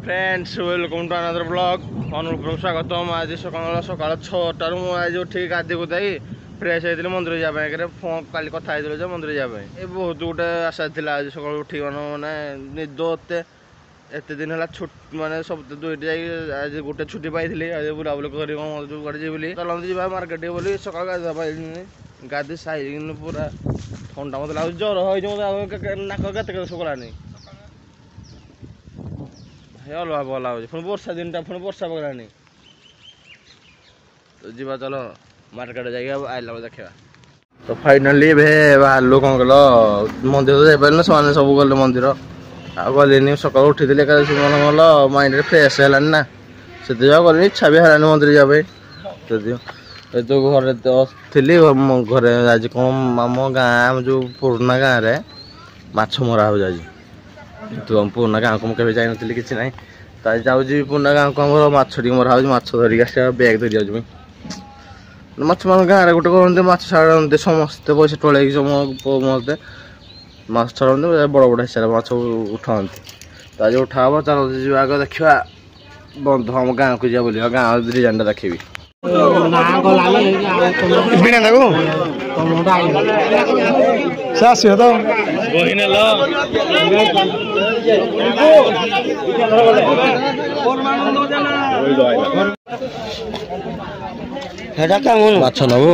Friends welcome to another blog अनुरूप स्वागतम। आज सकाल सकाल 6टार मुझे उठिक गाधी गुधाई फ्रेश होती मंदिर जाए फोन काली कथा मंदिर जाए बहुत गोटे आशा थी आज सकाल उठिक मानने निद एत दिन है मानने सब दुईट आज गोटे छुट्टी पाई आज बुलाबुली कर चलती जा मार्केट बोली सकाल गाधा पाई गाधी साइल पूरा ठंडा मत लगे ज्वर हो नाक के शुक्लानी अलग भला हो पुणी वर्षा दिन टा पुणी वर्षा पकड़ानी तो जीवा चलो मार्केट जाइए आइला देखा। तो फाइनाली बाहर कौन कल मंदिर तो जापारे से सब गले मंदिर आ गलिनी सकाल उठी मन गल माइंड फ्रेश है ना से गली इच्छा भी है मंदिर जाए तो घर थी घरे आज कौन आम गाँव जो पुराना गाँव में माछ मरा हो आज तो हम पुराना गाँव को मुझे जाई नी कि ना तो जाऊँगी पुराना गाँव को आम माछ मरा हो माछ धरिक आस बैग धरी जाऊँ माछ मान गाँव गोटे करते माछ छाड़ते समस्ते पैसा टोल समस्ते माछ छाड़ते बड़ बड़ हिसाब माछ उठाते तो आज उठा हम चलते जी आगे देखा बंध हम गाँव को जा बोल गाँव डिजाइन देखी माछ नबू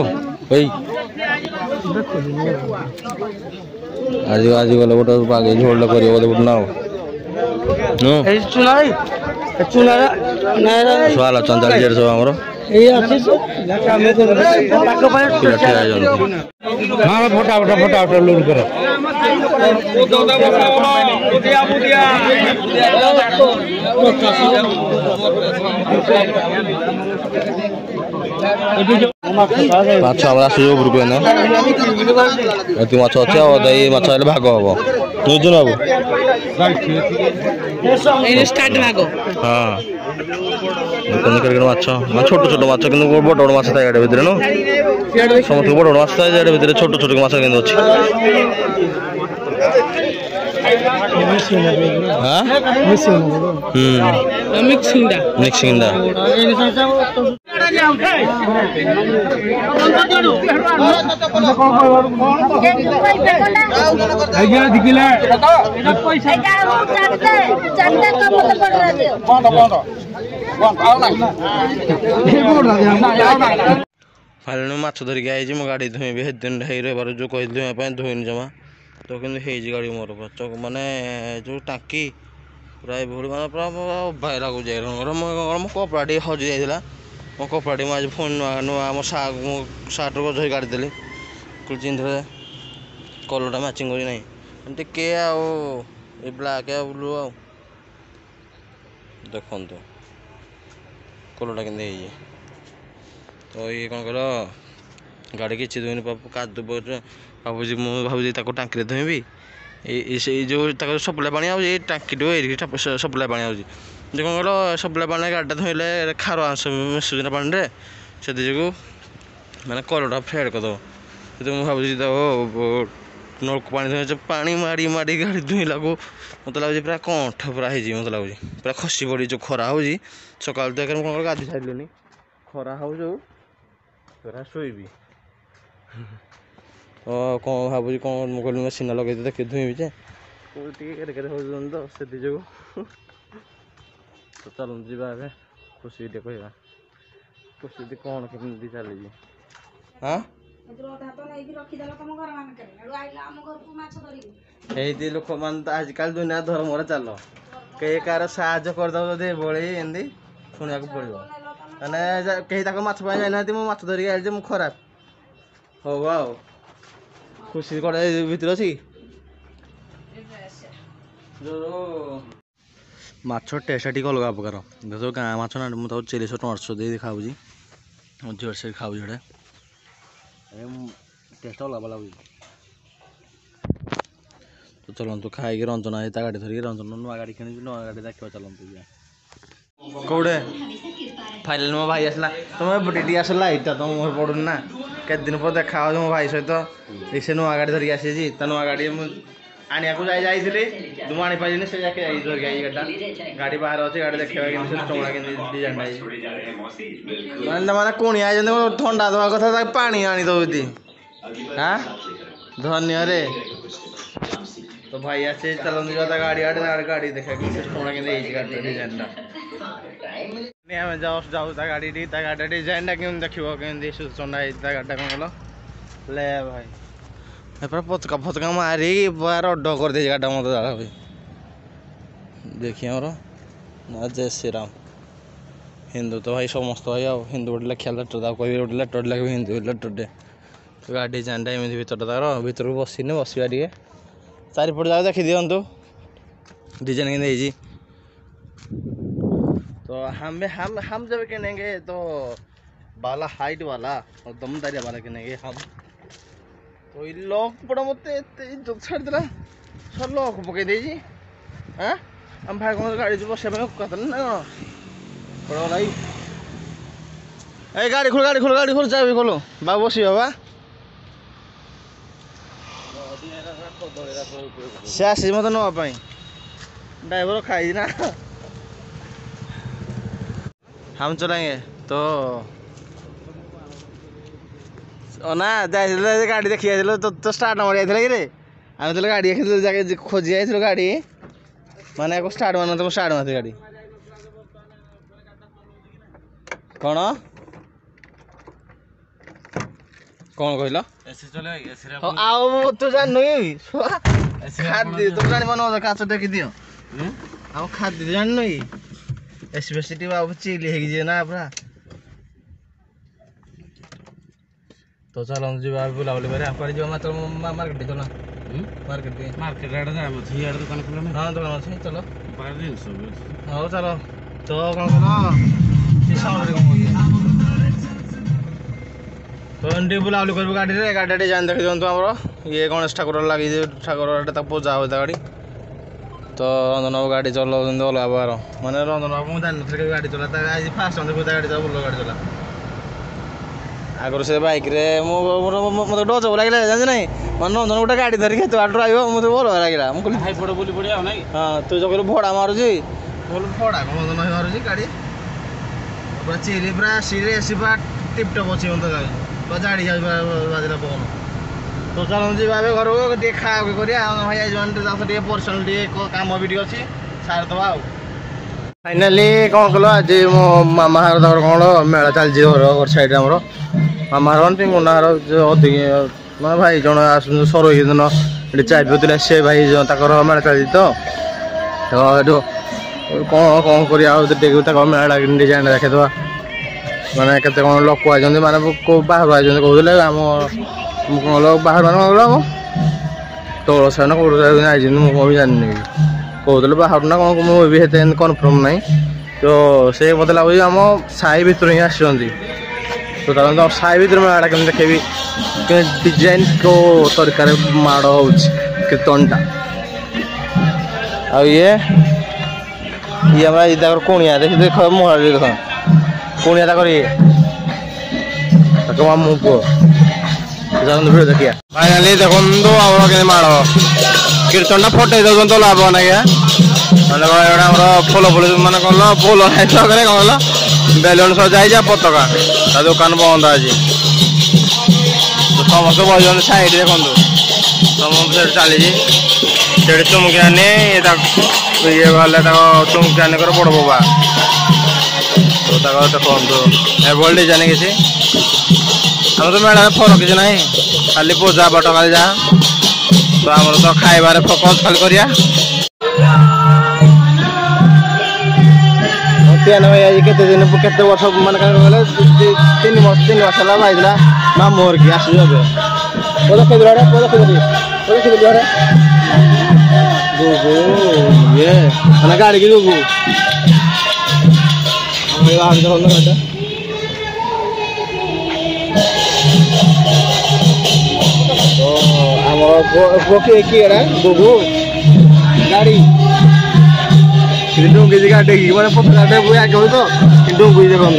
आज आज गले गोटे बागे झोल कर गोटे नाव चंदा सब आमर फटा फटा फटा फटा लूट कर माछ उपरक माछ अच्छे माछ भाग हम बुझुन हाँ माछ छोट छोट माछ कि बड़ बड़ माछ था गाड़ी भितर समस्त बड़ बड़ माछ था गाड़ी भितर छोट छोट माछ मिक्सिंग फाइल माछ धरिक आई मो गाड़ी धोबी दिन रही जो कही धोईनी जमा तो कि गाड़ी मोर माने जो टांकी पूरा भूल माने पूरा भाई लगुच मो कपड़ा टे हजि जाइला मो कपड़ा मुझे फोन नुआ नुआ मो सार्ट धरी काटिदेली चिन्ह कलरटा मैचिंग कर टे ब्लाक ब्लू आ देखु कलरटा के तो ये कौन कल गाड़ी किसी दुनि कादु भावी मुझे टांकी धोबी जो सप्लाई पानी आए टांकी सप्लाई पानी आए कौन कल सप्लाई पानी गाड़ी धोले खार आंस मिसुना पानी से मैंने कलरटा फेड करदे तो मुझे भावी नलक पानी धोचे पानी माड़ी माड़ी गाड़ी धोला को मत लगे पूरा कंठ पूरा हो मत लगे पूरा खसी पड़ी जो खरा हो सका कौन गाधी सारे खरा हो जो पूरा शोबी कौन भावी कौन कहली मशीन लगे देखे धुईबी जे तो से जो तो चलते जी खुशी कह खुशी कौन केमी चली हाँ लोक मान आजिकल दुनिया धर्म चल कई कार साहय करदे बड़ी एमती शुणा पड़ो मैंने कहीं माछ जाना माछ धरिक आई मुझे खराब हो खुशी कड़े भर अच्छी माछ टेस्ट टी अलग प्रकार देख गाँ माछ ना मुझे चिली सस टमाटो दे खाऊँगी झील से खाऊ जोड़े टेस्ट अलग लगे तो चलतु खाई रंजन आई गाड़ी धरिक रंजन नुआ गाड़ी कि नुआ गाड़ी देखा चलतु कौड़े फाइनल मो भाई आसला तुम डी आसला इटा तुम मुहर पड़ून ना के दिन पर देखा मो भाई सहित से नुआ गाड़ी धरिक आसी नुआ गाड़ी आनिया को जाइए तुम आनी पाइलिनी से जाके धरिक आई गाड़ी बाहर अच्छे गाड़ी देखा चमड़ा के डिजाइन माने कुणी आई थंडा दवा कथा पानी आनी दौदी हाँ धन्य रे तो भाई आसे चलती जाता गाड़ी आड़े गाड़ी देखा चमड़ा के गाड़ी डिजाइन आम जाऊ गाड़ी गाड़ी डिजाइन केम देखो के चंडा गाड़ी कौन कल ले भाई पूरा पचका फचका मारी पूरा रड कर दे गाड़ा मत भाई देखिए मोर जय श्री राम हिंदू तो भाई समस्त भाई आ हिंदू गोटे लेखा लेटर कह गोटे लेटर लगे हिंदू लेटर तो गाड़ी डिजाइन एमती भर तार भर को बसने बसवा टे चारिपट जाक देखी दिंतु डिजाइन के तो हम जब किनेंगे तो बाला हाइट वाला और दमदारिया वाला किनेंगे हम तो ये लॉक पड़ा मत इज्जत छाड़ देला सर लॉक पकई दे हाँ हम भाई कौन गाड़ी जो बस कहते ना पड़ा भाई ए गाड़ी खोल चाबी खोलो बाबू बस बाबा से आसी मत नापी ड्राइवर खाई ना हम चलाएंगे तो ना जाए गाड़ी देखी जाइए तो स्टार्ट नंबर जाइए कि रे आम तो गाड़ी जाके खोजी जाइए गाड़ी माने स्टार्ट मार तुम स्टार्ट मारती गाड़ी कौन कौन कहल आओ तू जान खाद्य तुम जान मन काच टेक दियो आ खाद्य जान एसबीसी बाबू चिली है ना पूरा तो चलो जा बुला बुली कर मात्र मार्केट चलो मार्केट दुकान खोल हाँ दुकान अच्छे चलो हाँ चलो तो कौन तो बुलाबुली कर गाड़ी गाड़ी डिजाइन देखी दिखाँ आम ये गणेश ठाकुर लगी ठाकुर पूजा हो गाड़ी तो रंजन बाबू गाड़ी चलाऊँ अलग बार मैंने रंजन बाबू मुझे जानी गाड़ी चला आज फास्ट गाड़ी चला बुल गाड़ी चला आगर से बाइक रे मत डर सब लगे जानी ना मैं रंजन गोटे गाड़ी धरिक ड्राइव मत भल लगे हाँ तू जो कहलु भड़ा मारुची भड़ा कौन रंजन भाई मारुची गाड़ी पूरा चिली पूरा सीरे एसी पूरा टिपटप अच्छे मतलब जाड़ी बाजला पवन तो चलो जी घर को खा भाई पर्सनाल कम भी अच्छी सार दबा फाइनाली कौन कल आज मो मामा हार तक कौन मेला चलती घर साइड आम मामा हार पिंगुना हार अधिक मैं भाई जन आस सरोई दिन ये चाय पिला से भाई मेला चलती तो कौन कौन कर मेला डिजाइन देखेदवा मैंने केते कौन लोक आई माने बाहर आई कहते आम बाहर मान तौल साइन कौन आई मुझे जानी कहते बाहर ना कौन मुझे कनफर्म ना तो से मत लगे आम साई भर ही आसती तो साई भर मेला केम देखेबी डिजाइन को तरीका माड़ हो कीर्तनटा ये हमारा कुणिया देख देख मुहर देख कुणिया मामू पुओ देखिए फाइनाली देखो माड़ कीर्तन फटे दौन तो लाभ ना फुल फुल मान कौन फुल कौन बेलून सजाई पताका दुकान बंद आज समस्त बस साइड देखो समस्त चली चुमकियानी ये गले चुमकियानी कर बड़ बाबा तो देखो एवल डिजाइन किसी आम तो मेला फरक किसी ना खाली पूजा पाठ खाली जहाँ तो आम तो खाइबार फोकस खाली करिया केते दिन केते वर्ष मान तीन वर्ष है भाई मामूर की आस ये गाड़ी की गुगु गुगु गाड़ी डुंगी गाड़ी मैंने पता आगे तो डुंगी देखो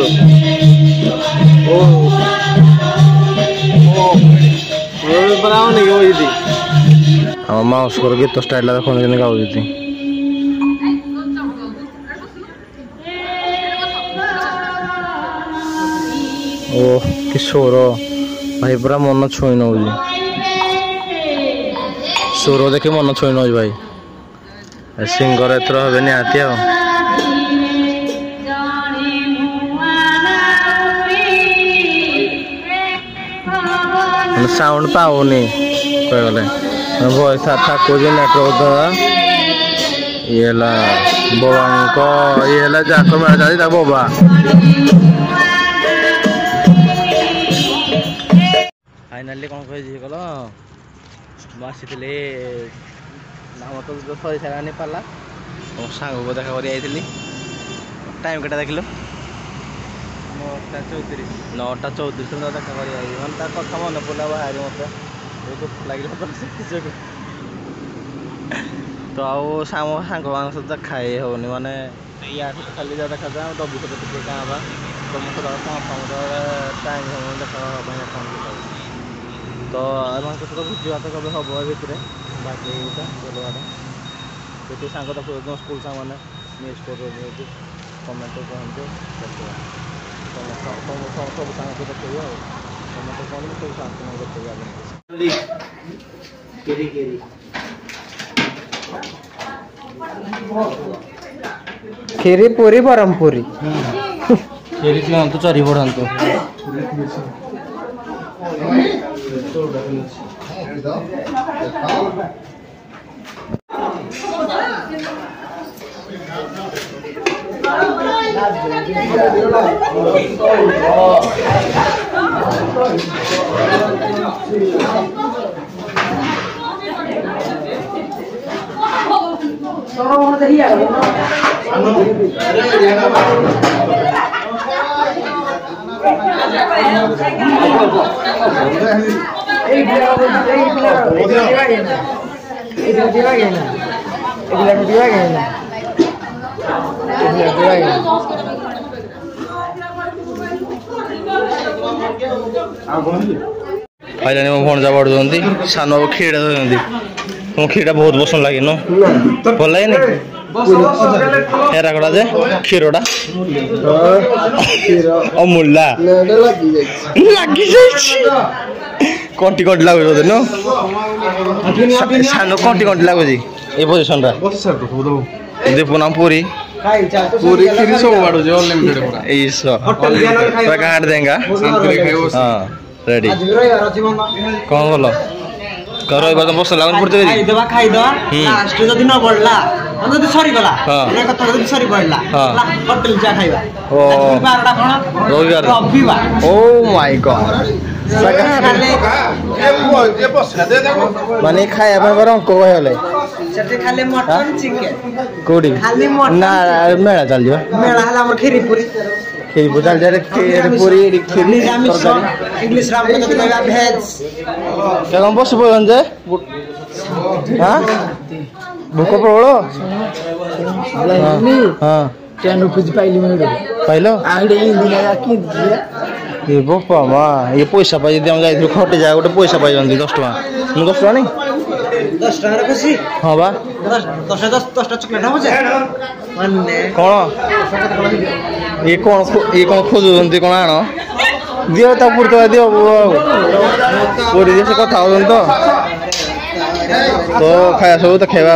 बनाओ नहीं ଆମ ମାଉସର ଗୀତ ଷ୍ଟାଇଲଟା ଦେଖନ୍ତୁ କେମିତି ଗାଉଛନ୍ତି। ଓ କି ସ୍ୱର ଭାଇ ପୁରା ମନ ଛୁଇଁ ନଉଛି। ସ୍ୱର ଦେଖି ମନ ଛୁଇଁ ନଉଛି ଭାଇ। ସିଙ୍ଗର ଏଥର ହେବେ ନିହାତି ଆଉ। ସାଉଣ୍ଡ ପାଉନି କହିଗଲେ ଭଏସ ଠାକୁର ନେଟୱାର୍କ ଦ୍ୱାରା ଇଏ ହେଲା ବୋବାଙ୍କ ଇଏ ହେଲା ଯାକ ମେଳା ଚାଲିଛି ତା ବୋବା। ଫାଇନାଲି କ'ଣ କହିଛି କଲ ମୁଁ ଆସିଥିଲି ଆମର ତ ସରି ସାରିଲାନି ପାଲା ମୋ ସାଙ୍ଗକୁ ଦେଖା କରି ଯାଇଥିଲି। ଟାଇମ୍ କେଟା ଦେଖିଲୁ 9ଟା 34 ଦେଖା କରି ଯାଇଥିଲି। ମାନେ ତା କଥା ମନେ ପଡ଼ିଲା ବାହାରି ମୋତେ ବହୁତ ଲାଗିଲା ତ ଆଉ ସାଙ୍ଗମାନଙ୍କ ସହିତ ଦେଖା ହେଇ ହେଉନି। ମାନେ ୟା ସହିତ ଖାଲି ଯାହା ଦେଖାଯାଏ ଆଉ ଦବି ସହିତ ଟିକେ କାଁ ବା ତମ ସହିତ ଟାଇମ୍ ହେଉନି ଦେଖା ହେବା ପାଇଁ ତ ଏମାନଙ୍କ ସହିତ ଭୋଜି ଭାତ କେବେ ହେବ ଏ ଭିତରେ ବାକି ଏଇଟା ଚଲବାଟା ଯେତିକି ସାଙ୍ଗ ଦେଖୁଛନ୍ତି ସ୍କୁଲ ସାଙ୍ଗମାନେ ମିସ୍ କରୁଛନ୍ତି କମେଣ୍ଟ କୁହନ୍ତୁ ଦେଖିବା ସବୁ ସାଙ୍ଗକୁ ଦେଖେଇବି ଆଉ କମେଣ୍ଟ କୁହନ୍ତୁ ସବୁ ସାଙ୍ଗକୁ ଦେଖେଇବି ଆପଣଙ୍କୁ। କ୍ଷୀରି ପୁରୀ ବ୍ରହ୍ମପୁରୀ କ୍ଷୀରି ପିଅନ୍ତୁ ଚରି ପଢ଼ନ୍ତୁ। ଖାଇଲାଣି ମୋ ଭଣଜା ପଢୁଛନ୍ତି ସାନ ବାବୁ କ୍ଷୀରଟା ଧରୁଛନ୍ତି। ତୁମ କ୍ଷୀରଟା ବହୁତ ପସନ୍ଦ ଲାଗେ ନ ଭଲ ଲାଗେନି ହେରାକଡ଼ା ଯେ କ୍ଷୀରଟା ଅମୁଲା ଲାଗିଯାଇଛି କଣ୍ଟି କଣ୍ଟି ଲାଗୁଛି ବୋଧେ ନ ସାନ କଣ୍ଟି କଣ୍ଟି ଲାଗୁଛି ଏ ପୋଜିସନଟା ଦୀପୁନା ପୁରୀ पूरी खीरी सब बाड़ू जो अनलिमिटेड पूरा इस पूरा काट देंगा शांति रे खाइबो हां रेडी कौन बोलो करो एक बार बस लागन पड़ते खाई दवा लास्ट जदी न पड़ला हम जदी सरी गला ए कथा जदी सरी पड़ला होटल जा खाइबा ओ 12टा कोन रविवार ओ माय गॉड माने खाया पे गरम को कहले सेते खाली मटन चिकन कोडी खाली मटन ना मेला चल जो मेला हला हमर खीरी पूरी चल जा पूरी खीरी तरकारी इंग्लिश राम को कहबा भेज के हम बस बोलन जे हां भूख पड़ो हां 10 रुपीस पाइली मेडो पाइलो आडे इंदिना की ये बापा मां ये पैसा पाई जदी हम जाई खटे जा गोटे पैसा पाई जंदी 10 टका मु 10 टका नहीं 10 टका रे खुशी हां बा 10 टा चॉकलेट हो जा माने कोन ये कोन खोजु जंदी कोन आनो दियो ता पुरतो दियो पूरी जैसे कथा होन तो खाया सब तो खेबा।